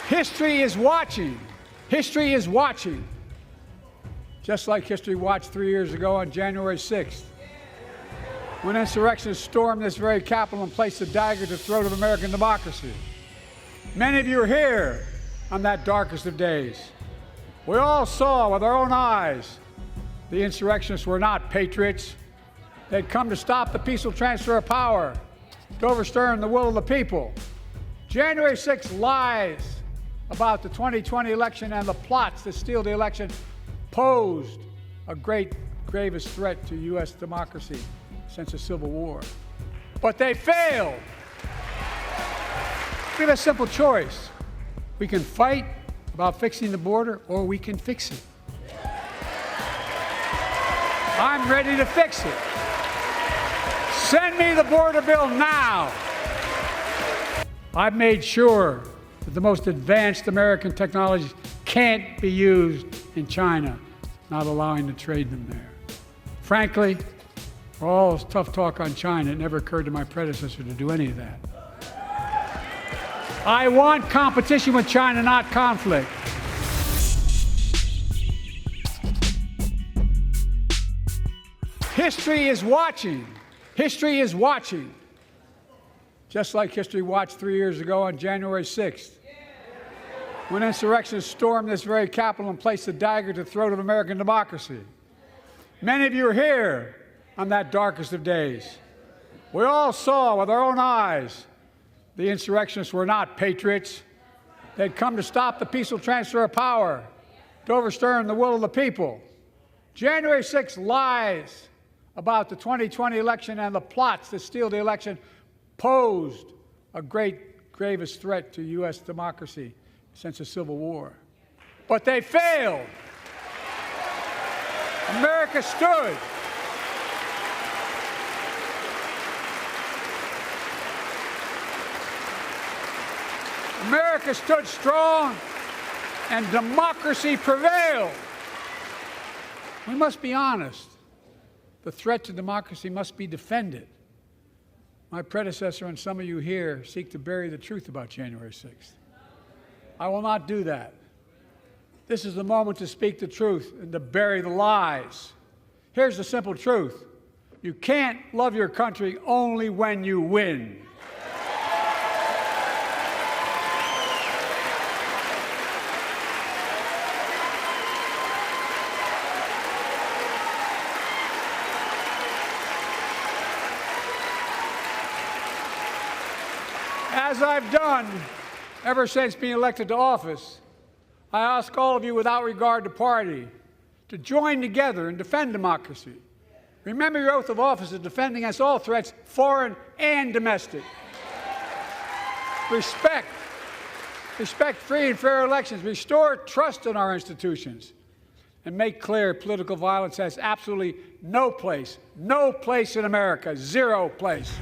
History is watching. History is watching. Just like history watched 3 years ago on January 6th, when insurrectionists stormed this very Capitol and placed a dagger to the throat of American democracy. Many of you are here on that darkest of days. We all saw with our own eyes the insurrectionists were not patriots. They'd come to stop the peaceful transfer of power, to overturn the will of the people. January 6th lies about the 2020 election and the plots to steal the election posed a gravest threat to U.S. democracy since the Civil War. But they failed. We have a simple choice. We can fight about fixing the border, or we can fix it. I'm ready to fix it. Send me the border bill now. I've made sure that the most advanced American technologies can't be used in China, not allowing to trade them there. Frankly, for all this tough talk on China, it never occurred to my predecessor to do any of that. I want competition with China, not conflict. History is watching. History is watching. Just like history watched 3 years ago on January 6th, when insurrectionists stormed this very Capitol and placed a dagger to the throat of American democracy. Many of you are here on that darkest of days. We all saw with our own eyes the insurrectionists were not patriots. They'd come to stop the peaceful transfer of power, to overturn the will of the people. January 6th lies about the 2020 election and the plots to steal the election posed a gravest threat to U.S. democracy since the Civil War. But they failed. America stood. America stood strong, and democracy prevailed. We must be honest. The threat to democracy must be defended. My predecessor and some of you here seek to bury the truth about January 6th. I will not do that. This is the moment to speak the truth and to bury the lies. Here's the simple truth. You can't love your country only when you win. As I've done ever since being elected to office, I ask all of you without regard to party to join together and defend democracy. Remember your oath of office to defend against all threats, foreign and domestic. Respect free and fair elections, restore trust in our institutions, and make clear political violence has absolutely no place in America, zero place.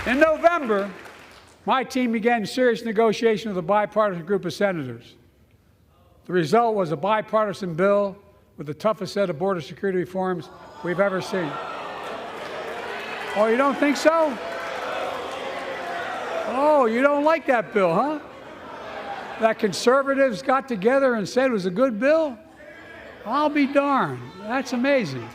In November, my team began serious negotiation with a bipartisan group of senators. The result was a bipartisan bill with the toughest set of border security reforms we've ever seen. Oh, you don't think so? Oh, you don't like that bill, huh? That conservatives got together and said it was a good bill? I'll be darned. That's amazing.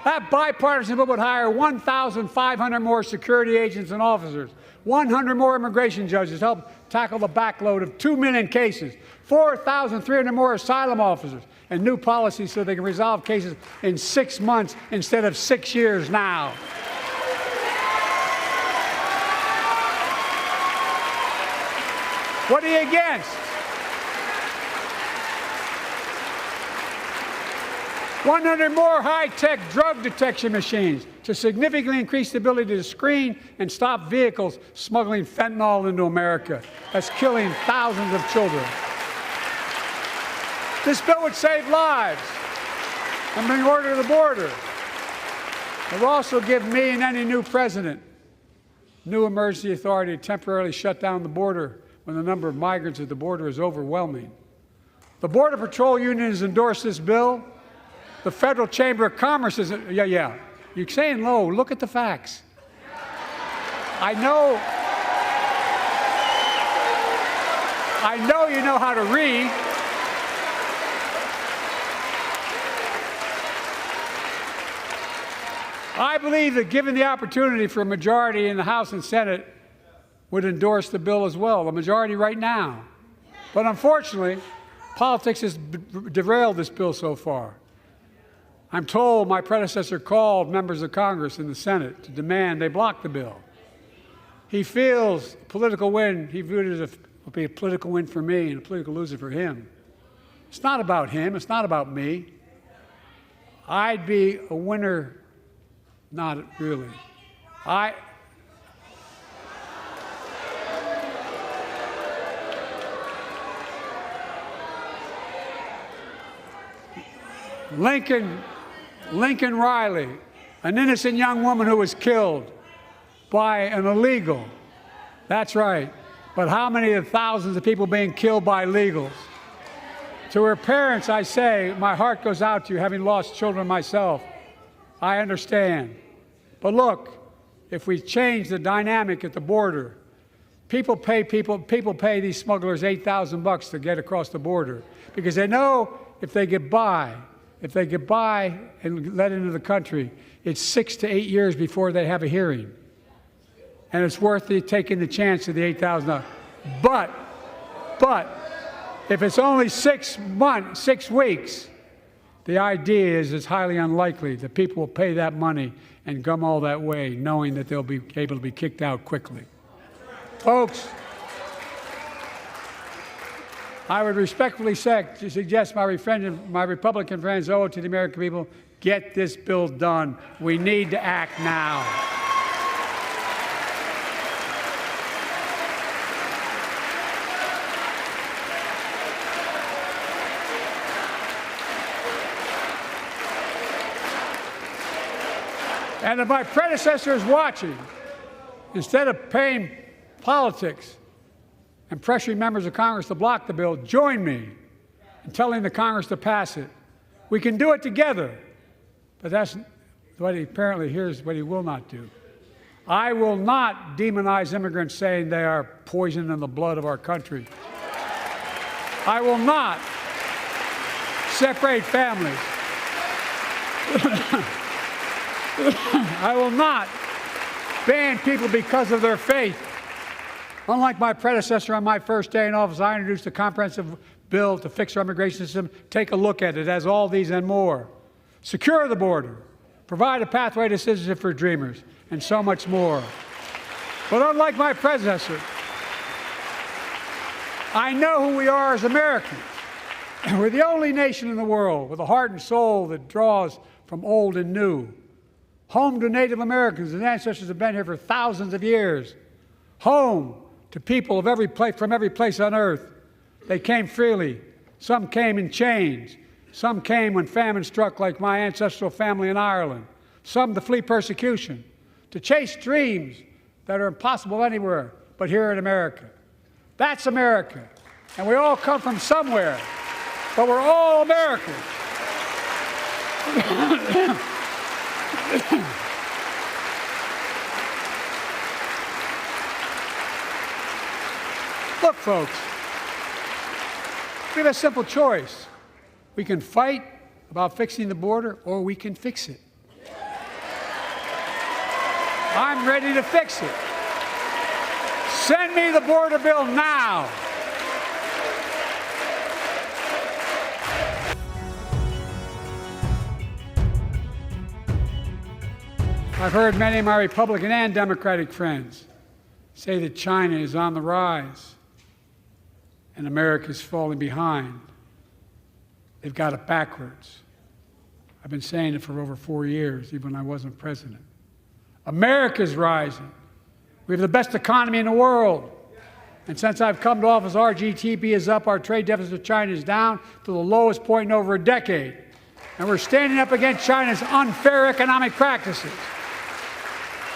That bipartisan bill would hire 1,500 more security agents and officers, 100 more immigration judges to help tackle the backload of 2 million cases, 4,300 more asylum officers, and new policies so they can resolve cases in 6 months instead of 6 years now. What are you against? 100 more high-tech drug detection machines to significantly increase the ability to screen and stop vehicles smuggling fentanyl into America. That's killing thousands of children. This bill would save lives and bring order to the border. It will also give me and any new president new emergency authority to temporarily shut down the border when the number of migrants at the border is overwhelming. The Border Patrol Union has endorsed this bill. The Federal Chamber of Commerce is, yeah. You're saying low. Look at the facts. I know you know how to read. I believe that given the opportunity for a majority in the House and Senate would endorse the bill as well, a majority right now. But unfortunately, politics has derailed this bill so far. I'm told my predecessor called members of Congress in the Senate to demand they block the bill. He feels political win, he viewed it as will be a political win for me and a political loser for him. It's not about him, it's not about me. I'd be a winner, not really. Lincoln Riley, an innocent young woman who was killed by an illegal. That's right. But how many of the thousands of people being killed by illegals? To her parents, I say, my heart goes out to you, having lost children myself. I understand. But look, if we change the dynamic at the border, people pay these smugglers $8,000 to get across the border because they know if they get by and let into the country, it's 6 to 8 years before they have a hearing. And it's worth taking the chance of the $8,000. But if it's only 6 weeks, the idea is it's highly unlikely that people will pay that money and come all that way, knowing that they'll be able to be kicked out quickly. Folks, I would respectfully suggest my Republican friends owe it to the American people, get this bill done. We need to act now. And if my predecessor is watching, instead of paying politics and pressuring members of Congress to block the bill, join me in telling the Congress to pass it. We can do it together, but that's what here's what he will not do. I will not demonize immigrants saying they are poison in the blood of our country. I will not separate families. I will not ban people because of their faith. Unlike my predecessor on my first day in office, I introduced a comprehensive bill to fix our immigration system. Take a look at it. It has all these and more. Secure the border. Provide a pathway to citizenship for dreamers, and so much more. But unlike my predecessor, I know who we are as Americans. We're the only nation in the world with a heart and soul that draws from old and new. Home to Native Americans, whose ancestors have been here for thousands of years. Home to people of from every place on earth. They came freely. Some came in chains. Some came when famine struck, like my ancestral family in Ireland. Some to flee persecution, to chase dreams that are impossible anywhere but here in America. That's America. And we all come from somewhere, but we're all Americans. Look, folks, we have a simple choice. We can fight about fixing the border, or we can fix it. I'm ready to fix it. Send me the border bill now. I've heard many of my Republican and Democratic friends say that China is on the rise and America is falling behind. They've got it backwards. I've been saying it for over 4 years, even when I wasn't president. America's rising. We have the best economy in the world. And since I've come to office, our GDP is up, our trade deficit with China is down to the lowest point in over a decade. And we're standing up against China's unfair economic practices.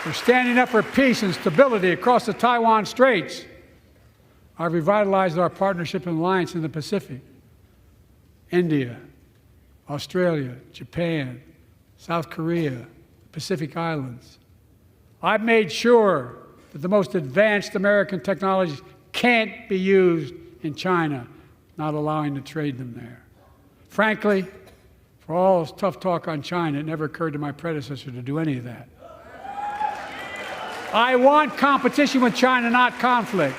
We're standing up for peace and stability across the Taiwan Straits. I've revitalized our partnership and alliance in the Pacific. India, Australia, Japan, South Korea, Pacific Islands. I've made sure that the most advanced American technologies can't be used in China, not allowing to trade them there. Frankly, for all this tough talk on China, it never occurred to my predecessor to do any of that. I want competition with China, not conflict.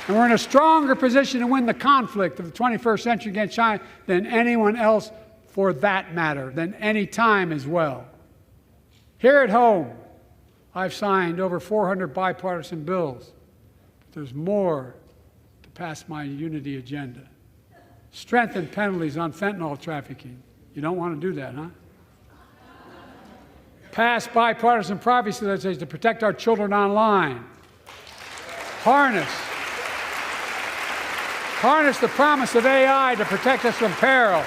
And we're in a stronger position to win the conflict of the 21st century against China than anyone else, for that matter, than any time as well. Here at home, I've signed over 400 bipartisan bills. But there's more to pass my unity agenda. Strengthen penalties on fentanyl trafficking. You don't want to do that, huh? Pass bipartisan privacy legislation to protect our children online. Harness the promise of AI to protect us from peril.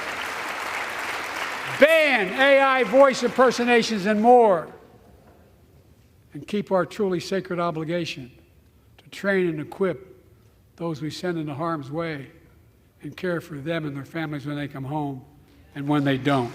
Ban AI voice impersonations and more. And keep our truly sacred obligation to train and equip those we send into harm's way and care for them and their families when they come home and when they don't.